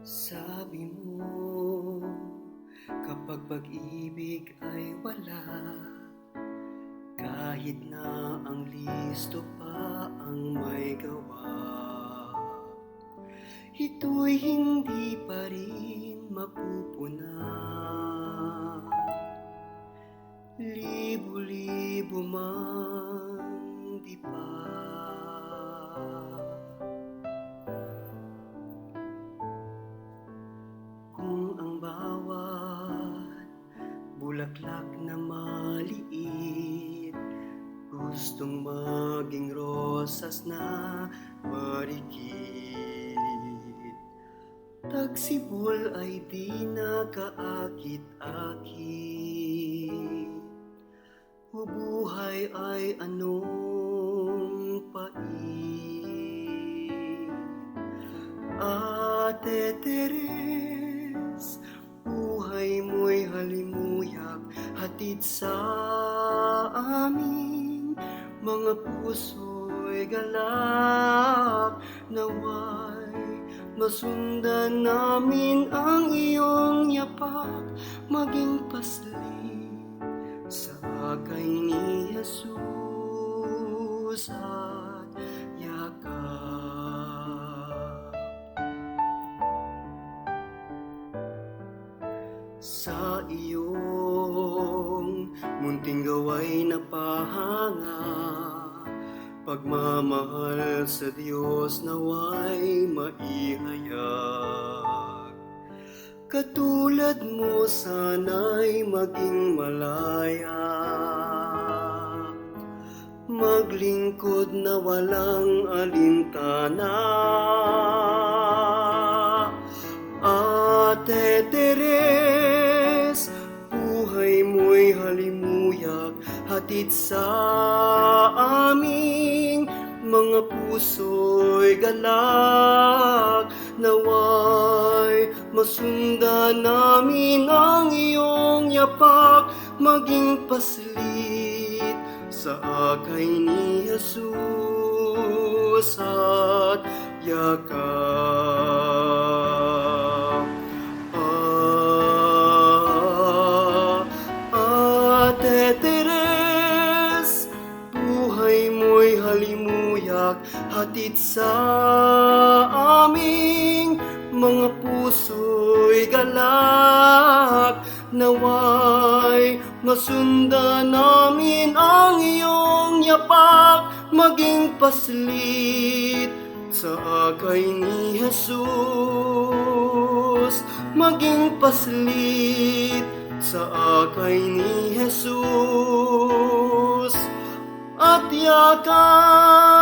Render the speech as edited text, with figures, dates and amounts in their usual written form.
Sabi mo, kapag pag-ibig ay wala, kahit na ang listo pa ang may gawa, ito'y hindi pa rin mapupuna. Libo-libo man di pa. Kung ang bawat bulaklak na maliit gustong maging rosas na marikit, tagsibol ay di na kaakit-akit, o buhay ay anong pait. Ate Teres, buhay mo'y halimuyak, hatid sa amin, mga puso'y galak. Naway masundan namin ang iyong yapak, maging pasli sa akay ni Jesus at yakap. Sa iyong munting gaway na pahanga, pagmamahal sa Diyos naway maihayag. Katulad mo sana'y maging malaya, maglingkod na walang alintana. Ate Teres, buhay mo'y halimuyak, hatid sa aming mga puso'y galak. Naway masundan namin ang iyong yapak, maging paslit sa akay ni Jesus at yakap. Ate Teres, buhay mo'y halimuyak, hatid sa aming mga puso'y galak. Naway masundan namin ang iyong yapak, maging paslit sa akay ni Jesus, maging paslit sa akay ni Jesus at yakap.